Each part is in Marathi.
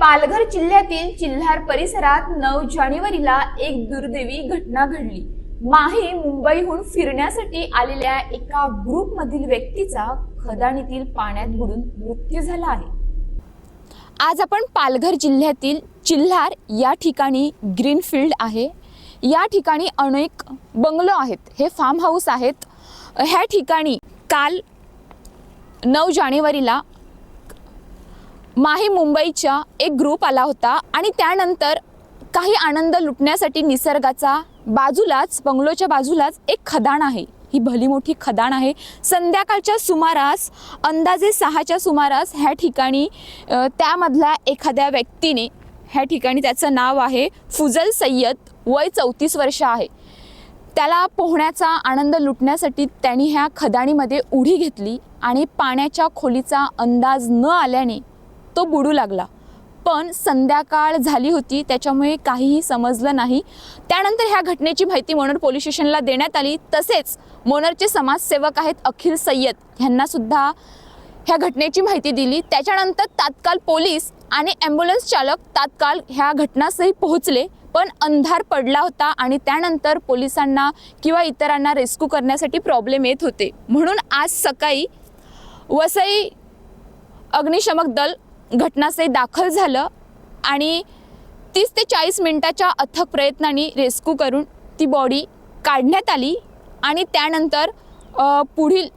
पालघर जिल्ह्यातील चिल्हार परिसरात 9 जानेवारीला एक दुर्दैवी घटना घडली। माही मुंबईहून फिरण्यासाठी आलेल्या एका ग्रुपमधील व्यक्तीचा खदानीतील पाण्यात बुडून मृत्यू झाला आहे। आज आपण पालघर जिल्ह्यातील चिल्हार या ठिकाणी ग्रीनफील्ड आहे। या ठिकाणी अनेक बंगलो आहेत, हे फार्म हाऊस आहेत। ह्या ठिकाणी काल 9 जानेवारीला माही मुंबईचा एक ग्रुप आला होता आणि त्यानंतर काही आनंद लुटण्यासाठी निसर्गाचा बाजूलाच बंगलोच्या बाजूलाच एक खदान आहे। ही भली मोठी खदान आहे। संध्याकाळच्या सुमारास अंदाजे 6च्या सुमारास ह्या ठिकाणी त्यामधल्या एखाद्या व्यक्तीने ह्या ठिकाणी त्याचं नाव आहे फुजल सय्यद, वय 34 वर्ष आहे। त्याला पोहण्याचा आनंद लुटण्यासाठी त्यांनी ह्या खदानीमध्ये उडी घेतली आणि पाण्याच्या खोलीचा अंदाज न आल्याने तो बुडू लागला। पण संध्याकाळ झाली होती त्याच्यामुळे काहीही समजलं नाही। त्यानंतर ह्या घटनेची माहिती मनोर पोलीस स्टेशनला देण्यात आली। तसेच मनोरचे समाजसेवक आहेत अखिल सय्यद यांना सुद्धा ह्या घटनेची माहिती दिली। त्याच्यानंतर तात्काळ पोलीस आणि ॲम्ब्युलन्स चालक तात्काळ ह्या घटनास्थळी पोहोचले, पण अंधार पडला होता आणि त्यानंतर पोलिसांना किंवा इतरांना रेस्क्यू करण्यासाठी प्रॉब्लेम येत होते। म्हणून आज सकाळी वसई अग्निशमक दल घटनास्थळी दाखल झालं आणि 30 ते 40 मिनिटाच्या अथक प्रयत्नांनी रेस्क्यू करून ती बॉडी काढण्यात आली आणि त्यानंतर पुढील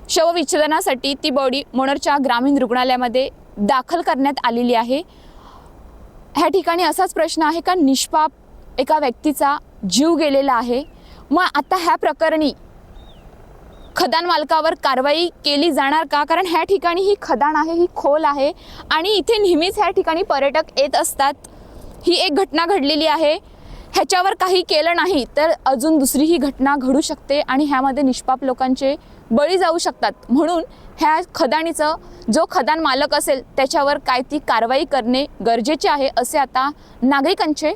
शवविच्छेदनासाठी ती बॉडी मनोरच्या ग्रामीण रुग्णालयामध्ये दाखल करण्यात आलेली आहे। ह्या ठिकाणी असाच प्रश्न आहे का निष्पाप एका व्यक्तीचा जीव गेलेला आहे। मग आता ह्या प्रकरणी खदान मालकावर कारवाई केली जाणार का? कारण ह्या ठिकाणी ही खदान आहे, ही खोल आहे आणि इथे नेहमीच ह्या ठिकाणी पर्यटक येत असतात। ही एक घटना घडलेली आहे, ह्याच्यावर काही केलं नाही तर अजून दुसरी ही घटना घडू शकते आणि ह्यामध्ये निष्पाप लोकांचे बळी जाऊ शकतात। म्हणून ह्या खदानीचं जो खदान मालक असेल त्याच्यावर काय ती कारवाई करणे गरजेचे आहे, असे आता नागरिकांचे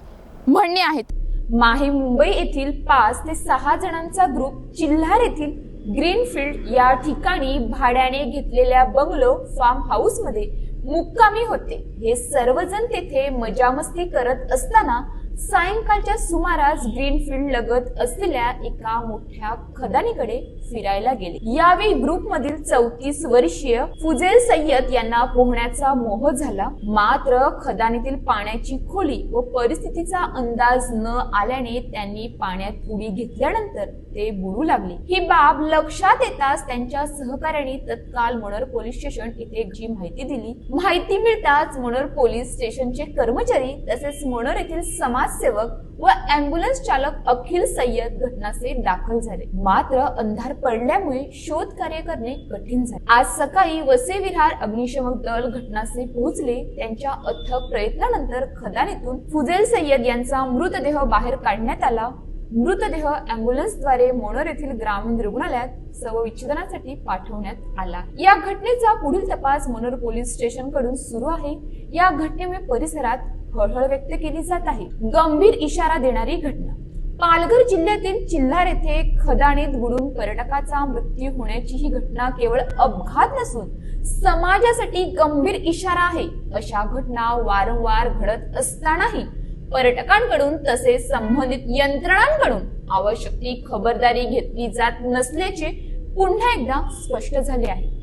म्हणणे आहेत। माही मुंबई येथील 5 ते 6 जणांचा ग्रुप चिल्हार येथील ग्रीनफील्ड या ठिकाणी भाड्याने घेतलेल्या बंगलो फार्म हाऊस मध्ये मुक्कामी होते। हे सर्वजण तेथे मजामस्ती करत असताना सायंकाळच्या सुमारास ग्रीनफील्ड लगत असलेल्या एका मोठ्या खदानीकडे फिरायला गेले। यावेळी ग्रुपमधील 34 वर्षीय फुजेल सय्यद यांना पोहण्याचा मोह झाला। मात्र खदानीतील पाण्याची खोली व परिस्थितीचा अंदाज न आल्याने त्यांनी पाण्यात उडी घेतल्यानंतर ते बुडू लागले। ही बाब लक्षात येताच त्यांच्या सहकार्याने तत्काळ मनोर पोलीस स्टेशन येथे जी माहिती दिली। माहिती मिळताच मनोर पोलीस स्टेशनचे कर्मचारी तसेच मनोर येथील समाजसेवक व ॲम्ब्युलन्स चालक अखिल सय्यद घटनास्थळी दाखल झाले। मात्र अंधार पडल्यामुळे शोध कार्य करणे कठीण झाले। आज सकाळी वसई विरार अग्निशमक दल घटनास्थळी पोहोचले। त्यांच्या अथक प्रयत्नानंतर खदानीतून फुजेल सय्यद यांचा मृतदेह बाहेर काढण्यात आला। मृतदेह ॲम्ब्युलन्सद्वारे मनोर येथील ग्रामीण रुग्णालयात शवविच्छेदनासाठी पाठवण्यात आला। या घटनेचा पुढील तपास मनोर पोलीस स्टेशन कडून सुरू आहे। या घटनेमुळे परिसरात हळहळ व्यक्त केली जात आहे। गंभीर इशारा देणारी घटना। पालघर जिल्ह्यातील चिल्हार येथे खदानीत बुडून पर्यटकाचा मृत्यू होण्याची ही घटना केवळ अपघात नसून समाजासाठी गंभीर इशारा आहे। अशा घटना वारंवार घडत असतानाही पर्यटकांकडून तसेच संबंधित यंत्रणांकडून आवश्यक ती खबरदारी घेतली जात नसल्याचे पुन्हा एकदा स्पष्ट झाले आहे।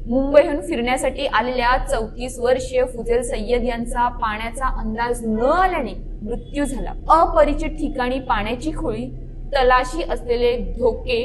मुंबईहून फिरण्यासाठी आलेल्या 34 वर्षीय फुजेल सय्यद यांचा पाण्याचा अंदाज न आल्याने मृत्यू झाला। अपरिचित ठिकाणी पाण्याची खोली, तलाशी असलेले धोके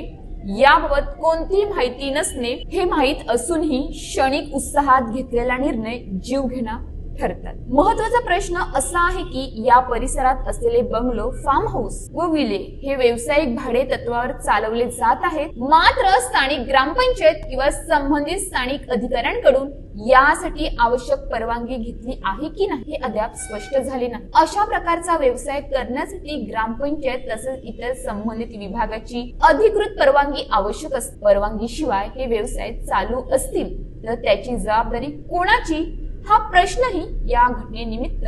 याबाबत कोणतीही माहिती नसणे हे माहीत असूनही क्षणिक उत्साहात घेतलेला निर्णय जीवघेणा ठरतात। महत्वाचा प्रश्न असा आहे की या परिसरात असलेले बंगलो, फार्म हाऊस व विले हे व्यावसायिक भाडे तत्वावर चालवले जात आहेत। मात्र स्थानिक ग्रामपंचायत किंवा संबंधित स्थानिक अधिकाऱ्यांकडून यासाठी आवश्यक परवानगी घेतली आहे की नाही हे अद्याप स्पष्ट झाले नाही। अशा प्रकारचा व्यवसाय करण्यासाठी ग्रामपंचायत तसेच इतर संबंधित विभागाची अधिकृत परवानगी आवश्यक असते। परवानगीशिवाय हे व्यवसाय चालू असतील तर त्याची जबाबदारी कोणाची हा प्रश्नही या घटनेनिमित्त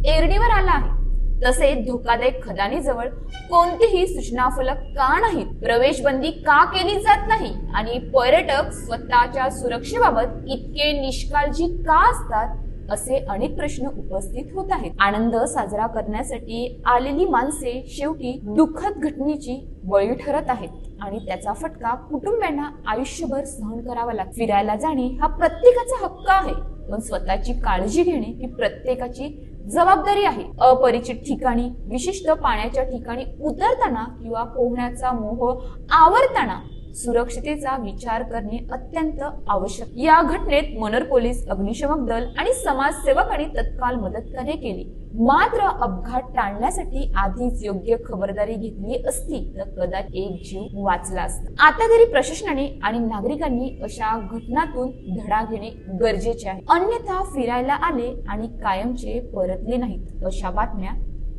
ऐरणीवर आला आहे। तसेच धोकादायक खदानीजवळ कोणतेही सूचना फलक का नाहीत, प्रवेशबंदी का केली जात नाही आणि पर्यटक स्वतःच्या सुरक्षेबाबत इतके निष्काळजी का असतात असे अनेक प्रश्न उपस्थित होत आहेत. आनंद साजरा करण्यासाठी आलेली माणसे शेवटी दुःखद घटनेची बळी ठरत आहेत आणि त्याचा फटका कुटुंबियांना आयुष्यभर सहन करावा लागतो. फिरायला जाणे हा प्रत्येकाचा हक्क आहे, पण स्वतःची काळजी घेणे ही प्रत्येकाची जबाबदारी आहे. अपरिचित ठिकाणी, विशिष्ट पाण्याच्या ठिकाणी उतरताना किंवा पोहण्याचा मोह आवरताना सुरक्षितेचा विचार करणे अत्यंत आवश्यक. या घटनेत मनोर पोलीस, अग्निशमन दल आणि समाजसेवकांनी तत्काळ मदतकार्य केली. मात्र अपघात टाळण्यासाठी आधीच योग्य खबरदारी घेतली असती तर कदाचित एक जीव वाचला असता. आता तरी प्रशासनाने आणि नागरिकांनी अशा घटनांतून धडा घेणे गरजेचे आहे, अन्यथा फिरायला आले आणि कायमचे परतले नाहीत अशा बातम्या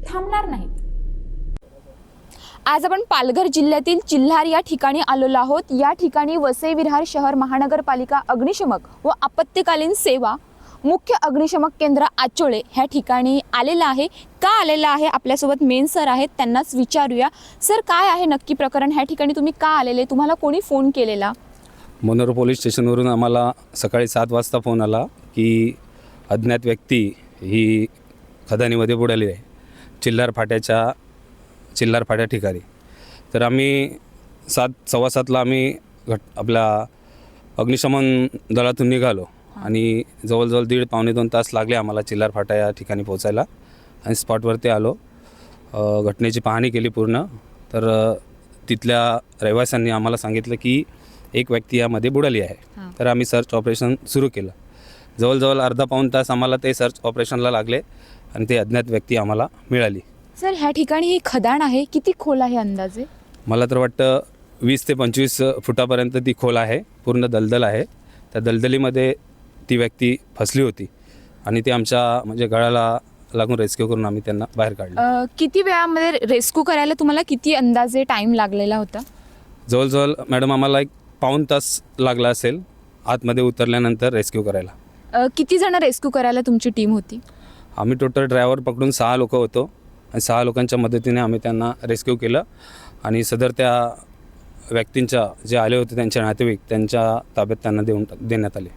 थांबणार नाहीत. आज आपण पालघर जिल्ह्यातील चिल्हार या ठिकाणी आलेलो आहोत. या ठिकाणी वसई विरार शहर महानगरपालिका अग्निशमक व आपत्कालीन सेवा मुख्य अग्निशमक केंद्र आचोळे ह्या ठिकाणी आलेला आहे. का आलेला आहे? आपल्यासोबत मेन सर आहेत, त्यांनाच विचारूया. सर, काय आहे नक्की प्रकरण? ह्या ठिकाणी तुम्ही का आलेले? तुम्हाला कोणी फोन केलेला? मनोर पोलीस स्टेशनवरून आम्हाला सकाळी 7 वाजता फोन आला की अज्ञात व्यक्ती ही खदानीमध्ये बुडाली आहे चिल्हार फाट्या ठिकाणी. तर आम्ही 7:15 आम्ही आपल्या अग्निशमन दलातून निघालो आणि जवळजवळ 1.5-2 तास लागले आम्हाला चिल्हार फाटा या ठिकाणी पोहोचायला आणि स्पॉटवरती आलो. घटनेची पाहणी केली पूर्ण. तर तिथल्या रहिवाशांनी आम्हाला सांगितलं की एक व्यक्ती यामध्ये बुडाली आहे. तर आम्ही सर्च ऑपरेशन सुरू केलं. जवळजवळ अर्धा-पाऊण तास आम्हाला ते सर्च ऑपरेशनला लागले आणि ते अज्ञात व्यक्ती आम्हाला मिळाली. सर, ह्या ठिकाणी ही खदान आहे, किती खोल आहे अंदाजे? मला तर वाटतं 20 ते 25 फुटापर्यंत ती खोल आहे. पूर्ण दलदल आहे. त्या दलदलीमध्ये ती व्यक्ती फसली होती आणि ती आमच्या म्हणजे गळाला लागून रेस्क्यू करून आम्ही त्यांना बाहेर काढलं. किती वेळामध्ये रेस्क्यू करायला तुम्हाला किती अंदाजे टाईम लागलेला होता? जवळजवळ मॅडम आम्हाला 1 तास लागला असेल आतमध्ये उतरल्यानंतर रेस्क्यू करायला. किती जण रेस्क्यू करायला तुमची टीम होती? आम्ही टोटल ड्रायव्हर पकडून 6 लोक होतो आणि 6 लोकांच्या मदतीने आम्ही त्यांना रेस्क्यू केलं आणि सदर त्या व्यक्तींच्या जे आले होते त्यांचे नातेवाईक त्यांच्या ताब्यात त्यांना देण्यात आले.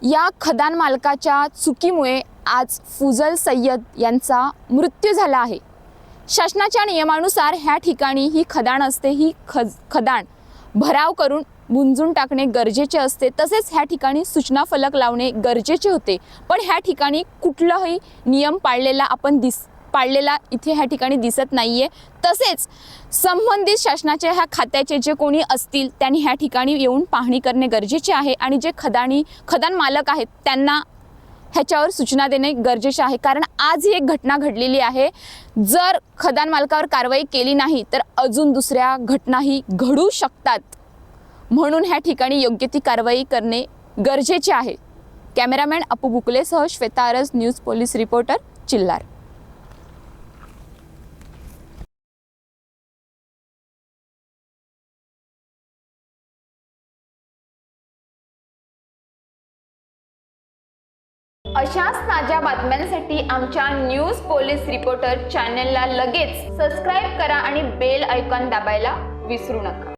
या खदान मालकाच्या चुकीमुळे आज फुजल सय्यद यांचा मृत्यू झाला आहे. शासनाच्या नियमानुसार ह्या ठिकाणी ही खदान असते. ही खदान भराव करून बुंजून टाकणे गरजेचे असते. तसेच ह्या ठिकाणी सूचना फलक लावणे गरजेचे होते. पण ह्या ठिकाणी कुठलाही नियम पाळलेला इथे ह्या ठिकाणी दिसत नाहीये. तसेच संबंधित शासनाच्या ह्या खात्याचे जे कोणी असतील त्यांनी ह्या ठिकाणी येऊन पाहणी करणे गरजेचे आहे आणि जे खदान मालक आहेत त्यांना ह्याच्यावर सूचना देणे गरजेचे आहे. कारण आज ही एक घटना घडलेली आहे. जर खदान मालकावर कारवाई केली नाही तर अजून दुसऱ्या घटनाही घडू शकतात. म्हणून ह्या ठिकाणी योग्य ती कारवाई करणे गरजेचे आहे. कॅमेरामॅन अपू बुकलेसह श्वेता अरज, न्यूज पोलीस रिपोर्टर, चिल्हार. अशाच ताज्या बातम्यांसाठी आमच्या न्यूज पोलीस रिपोर्टर चॅनलला लगेच सबस्क्राईब करा आणि बेल आयकॉन दाबायला विसरू नका.